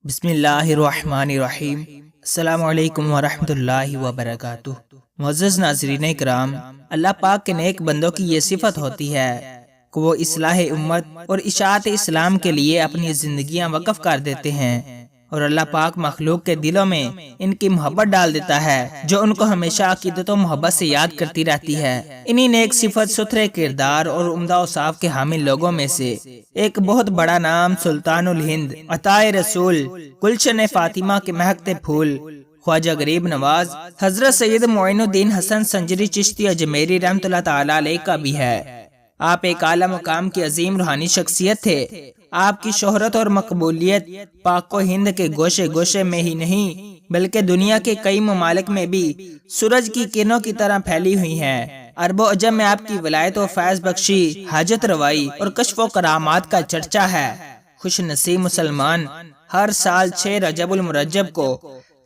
بسم اللہ الرحمن الرحیم۔ السلام علیکم ورحمۃ اللہ وبرکاتہ۔ معزز ناظرین کرام، اللہ پاک کے نیک بندوں کی یہ صفت ہوتی ہے کہ وہ اصلاح امت اور اشاعت اسلام کے لیے اپنی زندگیاں وقف کر دیتے ہیں، اور اللہ پاک مخلوق کے دلوں میں ان کی محبت ڈال دیتا ہے جو ان کو ہمیشہ عقیدت و محبت سے یاد کرتی رہتی ہے۔ انہی نیک صفت، ستھرے کردار اور عمدہ اوصاف کے حامل لوگوں میں سے ایک بہت بڑا نام سلطان الہند، عطائے رسول، گلشن فاطمہ کے مہکتے پھول، خواجہ غریب نواز حضرت سید معین الدین حسن سنجری چشتی اجمیری رحمۃ اللہ تعالی علیہ کا بھی ہے۔ آپ ایک اعلیٰ مقام کی عظیم روحانی شخصیت تھے۔ آپ کی شہرت اور مقبولیت پاک و ہند کے گوشے گوشے میں ہی نہیں بلکہ دنیا کے کئی ممالک میں بھی سورج کی کرنوں کی طرح پھیلی ہوئی ہے۔ عرب و عجم میں آپ کی ولایت و فیض بخشی، حاجت روائی اور کشف و کرامات کا چرچا ہے۔ خوش نصیب مسلمان ہر سال 6 رجب المرجب کو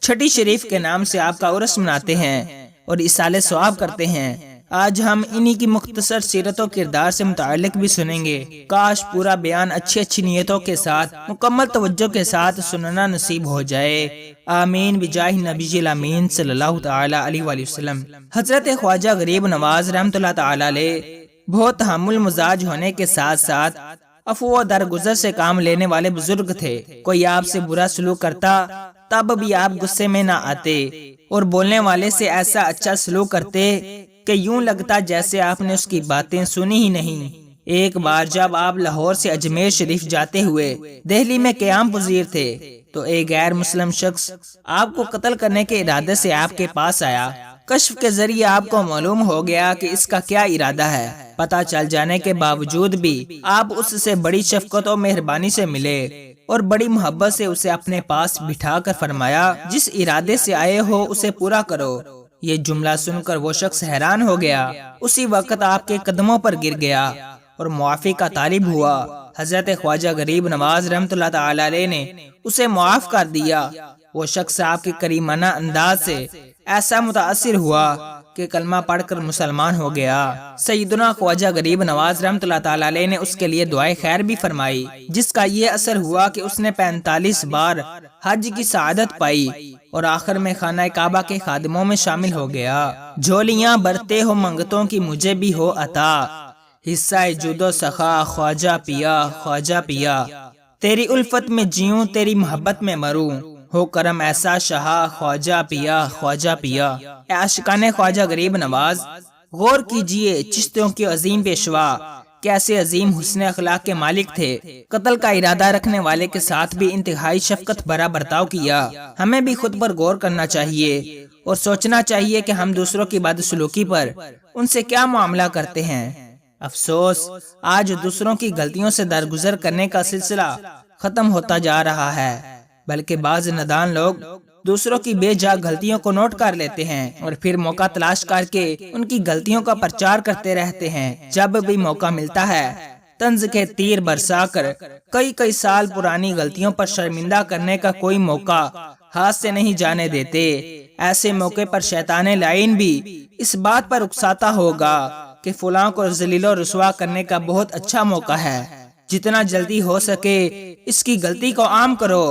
چھٹی شریف کے نام سے آپ کا عرس مناتے ہیں اور اصالہ ثواب کرتے ہیں۔ آج ہم انہی کی مختصر سیرت و کردار سے متعلق بھی سنیں گے۔ کاش پورا بیان اچھی نیتوں کے ساتھ مکمل توجہ کے ساتھ سننا نصیب ہو جائے۔ آمین بجاہ نبی الامین صلی اللہ تعالی علیہ وآلہ وسلم۔ حضرت خواجہ غریب نواز رحمۃ اللہ تعالی علیہ بہت تحمل مزاج ہونے کے ساتھ ساتھ عفو و درگزر سے کام لینے والے بزرگ تھے۔ کوئی آپ سے برا سلوک کرتا تب بھی آپ غصے میں نہ آتے اور بولنے والے سے ایسا اچھا سلوک کرتے کہ یوں لگتا جیسے آپ نے اس کی باتیں سنی ہی نہیں۔ ایک بار جب آپ لاہور سے اجمیر شریف جاتے ہوئے دہلی میں قیام پذیر تھے تو ایک غیر مسلم شخص آپ کو قتل کرنے کے ارادے سے آپ کے پاس آیا۔ کشف کے ذریعے آپ کو معلوم ہو گیا کہ اس کا کیا ارادہ ہے۔ پتہ چل جانے کے باوجود بھی آپ اس سے بڑی شفقت و مہربانی سے ملے اور بڑی محبت سے اسے اپنے پاس بٹھا کر فرمایا، جس ارادے سے آئے ہو اسے پورا کرو۔ یہ جملہ سن کر وہ شخص حیران ہو گیا۔ اسی وقت آپ کے قدموں پر گر گیا اور معافی کا طالب ہوا۔ حضرت خواجہ غریب نواز رحمۃ اللہ تعالی علیہ نے اسے معاف کر دیا۔ وہ شخص آپ کے کریمانہ انداز سے ایسا متاثر ہوا کہ کلمہ پڑھ کر مسلمان ہو گیا۔ سیدنا خواجہ غریب نواز رحمۃ اللہ تعالی علیہ نے اس کے لیے دعائے خیر بھی فرمائی، جس کا یہ اثر ہوا کہ اس نے 45 بار حج کی سعادت پائی اور آخر میں خانہ کعبہ کے خادموں میں شامل ہو گیا۔ جھولیاں برتے ہو منگتوں کی مجھے بھی ہو عطا، حصہ جود و سخا خواجہ پیا خواجہ پیا، تیری الفت میں جیوں تیری محبت میں مروں، ہو کرم ایسا شہا خواجہ پیا خواجہ پیا۔ اے عاشقان خواجہ غریب نواز، غور کیجئے چشتیوں کی عظیم پیشوا کیسے عظیم حسن اخلاق کے مالک تھے۔ قتل کا ارادہ رکھنے والے کے ساتھ بھی انتہائی شفقت بھرا برتاؤ کیا۔ ہمیں بھی خود پر غور کرنا چاہیے اور سوچنا چاہیے کہ ہم دوسروں کی بدسلوکی پر ان سے کیا معاملہ کرتے ہیں۔ افسوس، آج دوسروں کی غلطیوں سے درگزر کرنے کا سلسلہ ختم ہوتا جا رہا ہے، بلکہ بعض نادان لوگ دوسروں کی بے جا غلطیوں کو نوٹ کر لیتے ہیں اور پھر موقع تلاش کر کے ان کی غلطیوں کا پرچار کرتے رہتے ہیں۔ جب بھی موقع ملتا ہے طنز کے تیر برسا کر کئی سال پرانی غلطیوں پر شرمندہ کرنے کا کوئی موقع ہاتھ سے نہیں جانے دیتے۔ ایسے موقع پر شیطان لعین بھی اس بات پر اکساتا ہوگا کہ فلاں کو ذلیل و رسوا کرنے کا بہت اچھا موقع ہے، جتنا جلدی ہو سکے اس کی غلطی کو عام کرو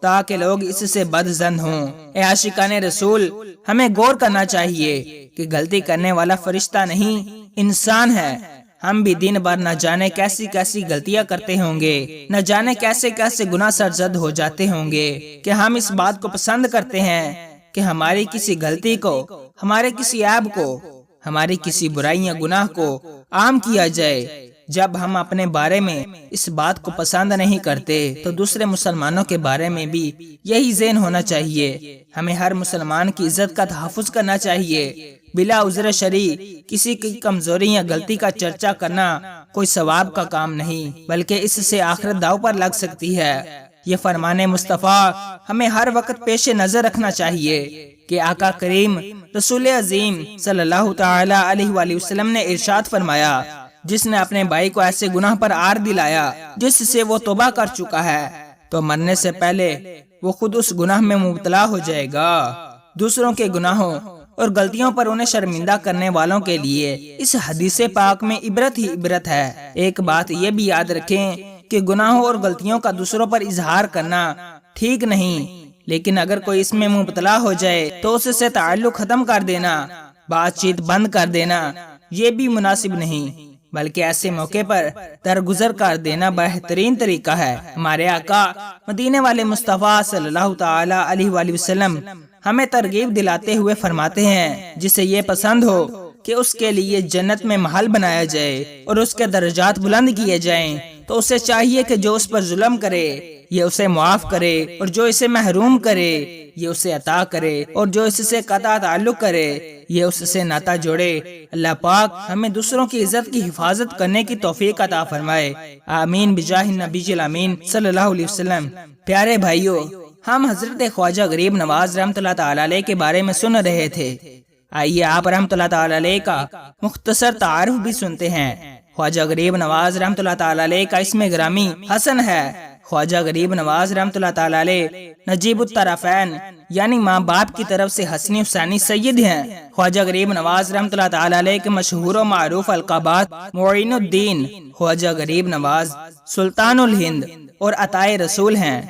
تاکہ لوگ اس سے بدظن ہوں۔ اے عاشقان رسول، ہمیں غور کرنا چاہیے کہ غلطی کرنے والا فرشتہ نہیں، انسان ہے۔ ہم بھی دن بھر نہ جانے کیسی غلطیاں کرتے ہوں گے، نہ جانے کیسے گناہ سرزد ہو جاتے ہوں گے کہ ہم اس بات کو پسند کرتے ہیں کہ ہماری کسی غلطی کو، ہمارے کسی عیب کو، ہماری کسی برائی یا گناہ کو عام کیا جائے۔ جب ہم اپنے بارے میں اس بات کو پسند نہیں کرتے تو دوسرے مسلمانوں کے بارے میں بھی یہی ذہن ہونا چاہیے۔ ہمیں ہر مسلمان کی عزت کا تحفظ کرنا چاہیے۔ بلا عذر شرعی کسی کی کمزوری یا غلطی کا چرچا کرنا کوئی ثواب کا کام نہیں، بلکہ اس سے آخرت داؤ پر لگ سکتی ہے۔ یہ فرمان مصطفیٰ ہمیں ہر وقت پیش نظر رکھنا چاہیے کہ آقا کریم رسول عظیم صلی اللہ تعالی علیہ وآلہ وسلم نے ارشاد فرمایا، جس نے اپنے بھائی کو ایسے گناہ پر آر دلایا جس سے وہ توبہ کر چکا ہے تو مرنے سے پہلے وہ خود اس گناہ میں مبتلا ہو جائے گا۔ دوسروں کے گناہوں اور غلطیوں پر انہیں شرمندہ کرنے والوں کے لیے اس حدیث پاک میں عبرت ہی عبرت ہے۔ ایک بات یہ بھی یاد رکھیں کہ گناہوں اور غلطیوں کا دوسروں پر اظہار کرنا ٹھیک نہیں، لیکن اگر کوئی اس میں مبتلا ہو جائے تو اس سے تعلق ختم کر دینا، بات چیت بند کر دینا، یہ بھی مناسب نہیں، بلکہ ایسے موقع پر درگزر کر دینا بہترین طریقہ ہے۔ ہمارے آقا مدینے والے مصطفیٰ صلی اللہ تعالی علیہ وآلہ وسلم ہمیں ترغیب دلاتے ہوئے فرماتے ہیں، جسے یہ پسند ہو کہ اس کے لیے جنت میں محل بنایا جائے اور اس کے درجات بلند کیے جائیں، تو اسے چاہیے کہ جو اس پر ظلم کرے یہ اسے معاف کرے، اور جو اسے محروم کرے یہ اسے عطا کرے، اور جو اس سے قطع تعلق کرے یہ اس سے ناتا جوڑے۔ اللہ پاک ہمیں دوسروں کی عزت کی حفاظت کرنے کی توفیق عطا فرمائے، آمین بجاہ النبی الامین صلی اللہ علیہ وسلم۔ پیارے بھائیو، ہم حضرت خواجہ غریب نواز رحمۃ اللہ تعالی علیہ کے بارے میں سن رہے تھے، آئیے آپ رحمۃ اللہ تعالی علیہ کا مختصر تعارف بھی سنتے ہیں۔ خواجہ غریب نواز رحمۃ اللہ تعالی علیہ کا اسم گرامی حسن ہے۔ خواجہ غریب نواز رحمۃ اللہ تعالی علیہ نجیب الطرفین یعنی ماں باپ کی طرف سے حسنی حسینی سید ہیں۔ خواجہ غریب نواز رحمۃ اللہ تعالی علیہ کے مشہور و معروف القابات معین الدین، خواجہ غریب نواز، سلطان الہند اور عطائے رسول ہیں۔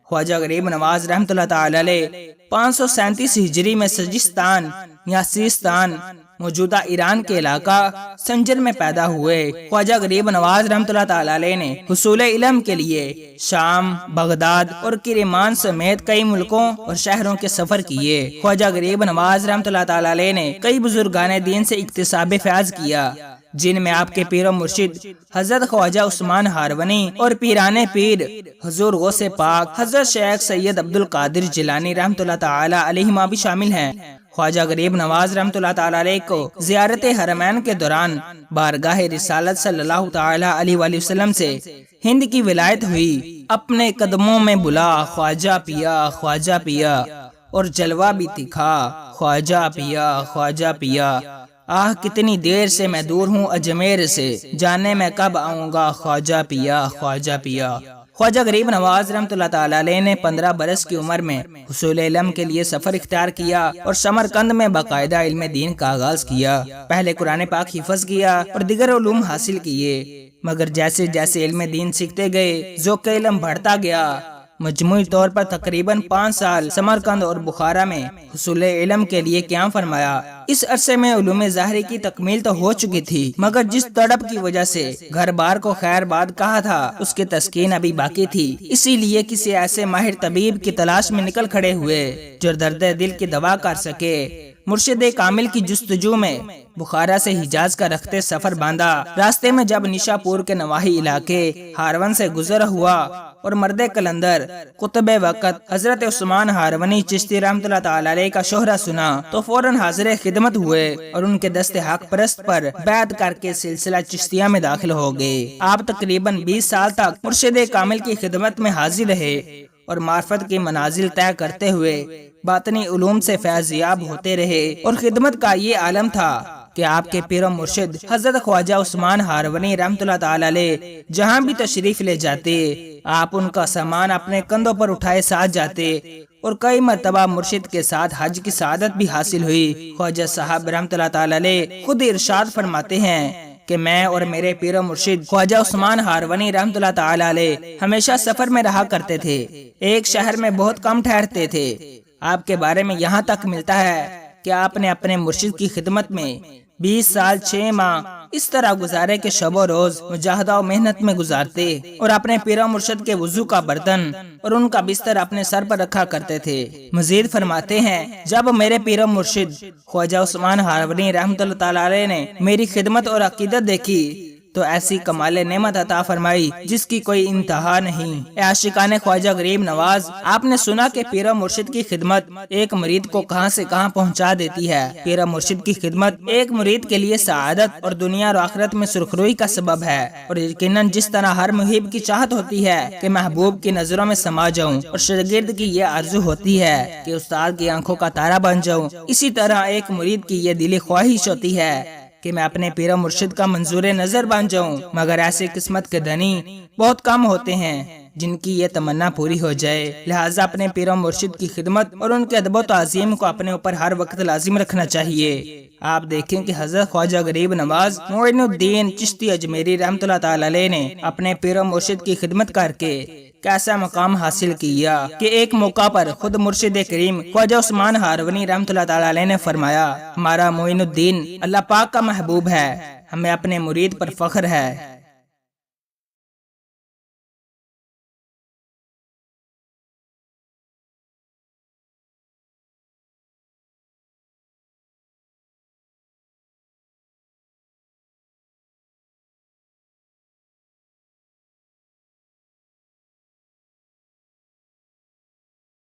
خواجہ غریب نواز رحمۃ اللہ تعالی علیہ 537 ہجری میں سجستان یا سیستان موجودہ ایران کے علاقہ سنجر میں پیدا ہوئے۔ خواجہ غریب نواز رحمۃ اللہ تعالی علیہ نے حصول علم کے لیے شام، بغداد اور کرمان سمیت کئی ملکوں اور شہروں کے سفر کیے۔ خواجہ غریب نواز رحمۃ اللہ تعالی علیہ نے کئی بزرگان دین سے اکتساب فیض کیا، جن میں آپ کے پیر و مرشد حضرت خواجہ عثمان ہارونی اور پیران پیر حضور غوث پاک حضرت شیخ سید عبد القادر جیلانی رحمۃ اللہ تعالی علیہما بھی شامل ہیں۔ خواجہ غریب نواز رحمۃ اللہ تعالی علیہ کو زیارت حرمین کے دوران بارگاہ رسالت صلی اللہ تعالی علیہ وآلہ وسلم سے ہند کی ولایت ہوئی۔ اپنے قدموں میں بلا خواجہ پیا، خواجہ پیا، اور جلوہ بھی دکھا خواجہ پیا، خواجہ پیا۔ آہ کتنی دیر سے میں دور ہوں اجمیر سے، جانے میں کب آؤں گا خواجہ پیا، خواجہ پیا۔ خواجہ غریب نواز رحمۃ اللہ تعالی علیہ نے 15 برس کی عمر میں حصول علم کے لیے سفر اختیار کیا اور سمرقند میں باقاعدہ علم دین کا آغاز کیا۔ پہلے قرآن پاک حفظ کیا اور دیگر علوم حاصل کیے، مگر جیسے جیسے علم دین سیکھتے گئے ذوق علم بڑھتا گیا۔ مجموعی طور پر تقریباً 5 سال سمرقند اور بخارا میں حصول علم کے لیے قیام فرمایا۔ اس عرصے میں علوم ظاہری کی تکمیل تو ہو چکی تھی، مگر جس تڑپ کی وجہ سے گھر بار کو خیر باد کہا تھا اس کی تسکین ابھی باقی تھی۔ اسی لیے کسی ایسے ماہر طبیب کی تلاش میں نکل کھڑے ہوئے جو درد دل کی دوا کر سکے۔ مرشد کامل کی جستجو میں بخارا سے حجاز کا رخت سفر باندھا۔ راستے میں جب نشا پور کے نواحی علاقے ہارون سے گزر ہوا اور مرد کلندر قطب وقت حضرت عثمان ہارونی چشتی رحمۃ اللہ تعالی علیہ کا شہرہ سنا تو فوراً حاضر خدمت ہوئے اور ان کے دست حق پرست پر بیعت کر کے سلسلہ چشتیہ میں داخل ہو گئے۔ آپ تقریباً 20 سال تک مرشد کامل کی خدمت میں حاضر رہے اور معرفت کی منازل طے کرتے ہوئے باطنی علوم سے فیض یاب ہوتے رہے، اور خدمت کا یہ عالم تھا کہ آپ کے پیر و مرشد حضرت خواجہ عثمان ہارونی رحمۃ اللہ تعالی علیہ جہاں بھی تشریف لے جاتے آپ ان کا سامان اپنے کندھوں پر اٹھائے ساتھ جاتے، اور کئی مرتبہ مرشد کے ساتھ حج کی سعادت بھی حاصل ہوئی۔ خواجہ صاحب رحمۃ اللہ تعالی علیہ خود ارشاد فرماتے ہیں کہ میں اور میرے پیر و مرشد خواجہ عثمان ہارونی رحمۃ اللہ تعالی علیہ ہمیشہ سفر میں رہا کرتے تھے، ایک شہر میں بہت کم ٹھہرتے تھے۔ آپ کے بارے میں یہاں تک ملتا ہے کہ آپ نے اپنے مرشد کی خدمت میں 20 سال 6 ماہ اس طرح گزارے کہ شب و روز مجاہدہ و محنت میں گزارتے، اور اپنے پیر و مرشد کے وضو کا برتن اور ان کا بستر اپنے سر پر رکھا کرتے تھے۔ مزید فرماتے ہیں جب میرے پیر و مرشد خواجہ عثمان ہارونی رحمۃ اللہ تعالی علیہ نے میری خدمت اور عقیدت دیکھی تو ایسی کمال نعمت عطا فرمائی جس کی کوئی انتہا نہیں۔ اے عاشقان خواجہ غریب نواز، آپ نے سنا کہ پیر و مرشد کی خدمت ایک مرید کو کہاں سے کہاں پہنچا دیتی ہے۔ پیر و مرشد کی خدمت ایک مرید کے لیے سعادت اور دنیا اور آخرت میں سرخروئی کا سبب ہے، اور یقیناً جس طرح ہر محب کی چاہت ہوتی ہے کہ محبوب کی نظروں میں سما جاؤں، اور شاگرد کی یہ آرزو ہوتی ہے کہ استاد کی آنکھوں کا تارا بن جاؤں، اسی طرح ایک مرید کی یہ دلی خواہش ہوتی ہے کہ میں اپنے پیر و مرشد کا منظور نظر بن جاؤں، مگر ایسے قسمت کے دھنی بہت کم ہوتے ہیں جن کی یہ تمنا پوری ہو جائے۔ لہٰذا اپنے پیر و مرشد کی خدمت اور ان کے ادب و تعظیم کو اپنے اوپر ہر وقت لازم رکھنا چاہیے۔ آپ دیکھیں کہ حضرت خواجہ غریب نواز معین الدین چشتی اجمیری رحمۃ اللہ تعالی علیہ نے اپنے پیر و مرشد کی خدمت کر کے کیسا مقام حاصل کیا کہ ایک موقع پر خود مرشد کریم خواجہ عثمان ہارونی رحمۃ اللہ تعالی علیہ نے فرمایا، ہمارا معین الدین اللہ پاک کا محبوب ہے، ہمیں اپنے مرید پر فخر ہے۔